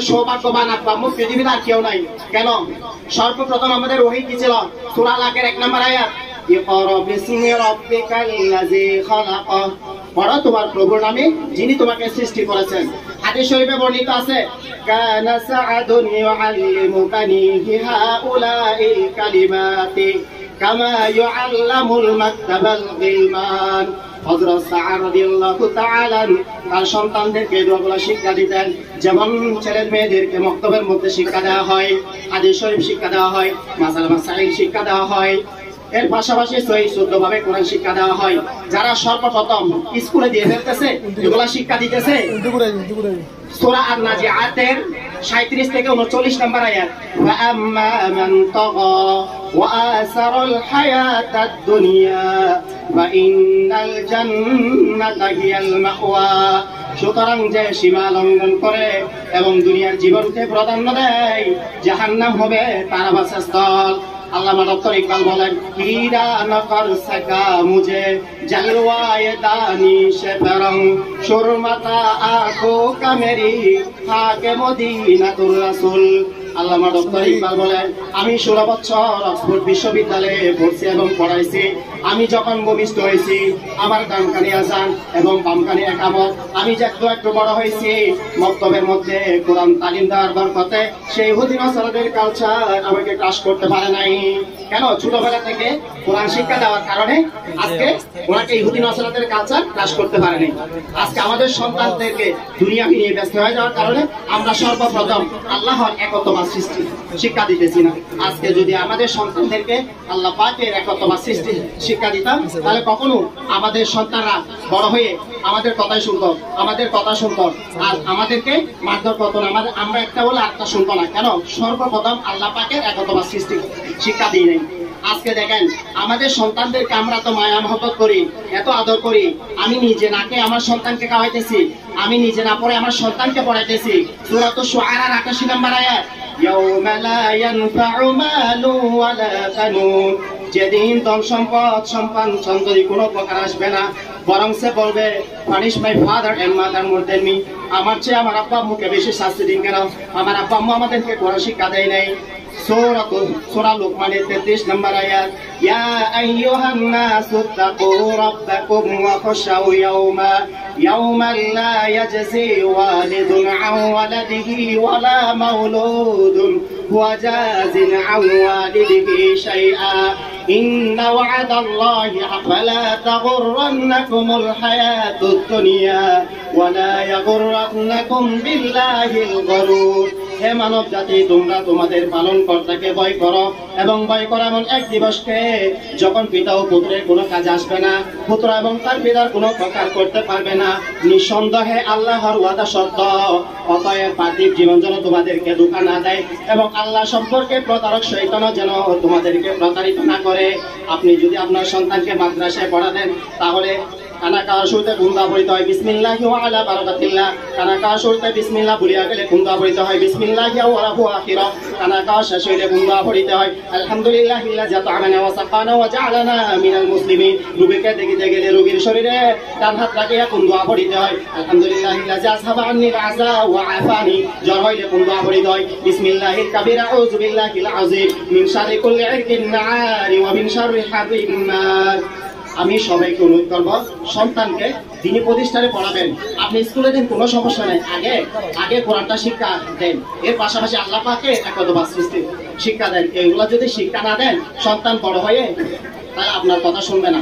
সৌভাগ্যবান আব্বা আম্মু পৃথিবীতে আর কেউ নাই। কেন? সর্বপ্রথম আমাদের ওহী কি ছিল? সূরা আলাকের 1 নম্বর আয়াত, ইকরা বিসমি রাব্বিকাল্লাযী খালাক, পড়ো তোমার প্রভুর নামে যিনি তোমাকে সৃষ্টি করেছেন। হাদিস শরীফে বর্ণিত আছে, কানা সাআদুন ইউআল্লিমুকানি হাউলাইল কালিমাতি কামা ইউআল্লামুল মাকতাবাল গিলমান। হযরত সাআদ রাদিয়াল্লাহু তাআলা তার সন্তানদেরকে দোয়াগুলো শিক্ষা দিতেন, যেমন ছেলে মেয়েদেরকে মক্তবের মধ্যে শিক্ষা দেওয়া হয়, হাদিস শরীফ শিক্ষা দেওয়া হয়, মাসালা মাসাইল শিক্ষা দেওয়া হয়, এর পাশাপাশি সহিহ শুদ্ধভাবে কোরআন শিক্ষা দেওয়া হয়। যারা সর্বপ্রথম স্কুলে দিয়ে ফেলতেছে এগুলা শিক্ষা দিতেছে সূরা আন-নাজিআতের 37 থেকে 39 নম্বর আয়াত, ওয়া আম্মা মান তাগা ওয়া আসারাল হায়াতাদ দুনিয়া ওয়া ইন্নাল জান্নাতা হিয়াল মাওয়া। সুতরাং যে সীমা লঙ্ঘন করে এবং দুনিয়ার জীবনকে প্রাধান্য দেয়, জাহান্নাম হবে তার আবাসস্থল। আল্লামা ডক্টর ইকবাল বলেন, হিরা নকর সাকা মুঝে জলওয়ায়ে দানি সে ফরং সুরমাতা আঁখো কা মেরি হাকে মদিনাতুর রাসূল। আল্লামা ডক্টর ইকবাল বলেন, আমি 16 বছর অক্সফোর্ড বিশ্ববিদ্যালয়ে পড়ছি এবং পড়াইছি। আমি যখন ভূমিষ্ঠ হয়েছি আমার ডান কানে আযান এবং বাম কানে একামত। আমি যে একটু বড় হয়েছি মক্তবের মধ্যে কোরআন তালিম দেওয়ার বরকতে সেই ইহুদি নাসারাদের কালচার আমাকে ক্রাশ করতে পারে নাই। কেন? ছোটবেলা থেকে কোরআন শিক্ষা দেওয়ার কারণে আজকে ওনাকে ইহুদি নাসারাদের কালচার ক্রাশ করতে পারে নাই। আজকে আমাদের সন্তানদেরকে দুনিয়া নিয়ে ব্যস্ত হয়ে যাওয়ার কারণে আমরা সর্বপ্রথম আল্লাহর একত্ববাদ সৃষ্টি শিক্ষা দিতেছি না। আজকে যদি আমাদের সন্তানদেরকে আল্লাহ পাকের একত্ববাদ সৃষ্টি শিক্ষা দিতাম, তাহলে কখনো আমাদের সন্তানরা বড় হয়ে আমাদের কথাই শুনতো, আমাদের কথা শুনতো, আর আমাদেরকে মারধর করতো না। আমরা একটা বলে আরেকটা শুনতো না। কেন? সর্বপ্রথম আল্লাহ পাকের একত্ববাদ সৃষ্টি শিক্ষা দিই নাই। আজকে দেখেন আমাদের সন্তানদেরকে আমরা তো মায়া মহব্বত করি, এত আদর করি। আমি নিজে নাকে আমার সন্তানকে খাওয়াইতেছি, আমি নিজে না পড়ে আমার সন্তানকে পড়াইতেছি। সূরাতুশ শুআরার ৮৮ নম্বর আয়াত, ইয়াউমা লা ইয়ানফাউ মালু ওয়ালা বানুন, যেদিন ধন সম্পদ সন্তান কোনো প্রকার আসবে না, বরং সে বলবে punish my father and mother more than me. আমার চেয়ে আমার আব্বা আম্মুকে বেশি শাস্তি দিন কেন? আমার আব্বা আম্মু আমাদেরকে কোরআন শিক্ষা দেয় নাই। সূরা লুকমানের 33 নম্বর আয়াত, ইয়া আইয়ুহান নাসু তাকু রাব্বাকুম ওয়া খাশাউ ইয়াওমান লা ইয়াজজি ওয়ালিদুন আন ওয়ালাদিহি ওয়ালা মাওলুদুন হুয়া জাযিন আন ওয়ালিদিহি শাইআ ইন্না ওয়া'দাল্লাহি ফালা তাগুররান্নাকুমুল হায়াতুদ দুনিয়া ওয়ালা ইয়াগুররান্নাকুম বিল্লাহিল গরুর। হে মানব জাতি, তোমরা তোমাদের পালন কর্তাকে ভয় করো এবং ভয় করো এমন এক দিবসকে যখন পিতা ও পুত্রের কোনো কাজে আসবে না, পুত্র এবং তার পিতার কোনো প্রকার করতে পারবে না। নিঃসন্দেহে আল্লাহর ওয়াদা সত্য। অতএব পার্থিব জীবন যেন তোমাদেরকে ধোঁকা না দেয় এবং আল্লাহ সম্পর্কে প্রতারক শয়তান যেন তোমাদেরকে প্রতারিত না করে। আপনি যদি আপনার সন্তানকে মাদ্রাসায় পড়াতেন, তাহলে খানা খাওয়ার শুরুতে গুন্দা পড়িতে হয় বিসমিল্লাহি ওয়া আলা বারাকাতিল্লাহ। খানা খাওয়ার শুরুতে বিসমিল্লাহ বলিয়া গেলে গুন্দা পড়িতে হয় বিসমিল্লাহি ওয়া আলা আখিরা। খানা খাওয়া শেষ হইলে গুন্দা পড়িতে হয় আলহামদুলিল্লাহিল্লাযী আত'আমানা ওয়া সাকানা ওয়া জা'আলানা মিনাল মুসলিমিন। রোগীকে দেখিতে গেলে রোগীর শরীরে ডান হাত রাখিয়া গুন্দা পড়িতে হয় আলহামদুলিল্লাহিল্লাযী আযহাবা আন্নি আযা ওয়া আফানি। জ্বর হইলে গুন্দা পড়িতে হয় বিসমিল্লাহিল কাবীর আউযু বিল্লাহিল আযীম মিন শাররি কুল্লি ইরকিন নারি ওয়া মিন শাররি হাবিবিন নার। আমি সবাইকে অনুরোধ করবো সন্তানকে দিনী প্রতিষ্ঠানে পড়াবেন। আপনি স্কুলে দেন, কোনো সমস্যা নেই, আগে কোরআনটা শিক্ষা দেন, এর পাশাপাশি আল্লাহ পাকে একত্ববাদ সৃষ্টি শিক্ষা দেন। এগুলো যদি শিক্ষা না দেন, সন্তান বড় হয়ে তাহলে আপনার কথা শুনবে না।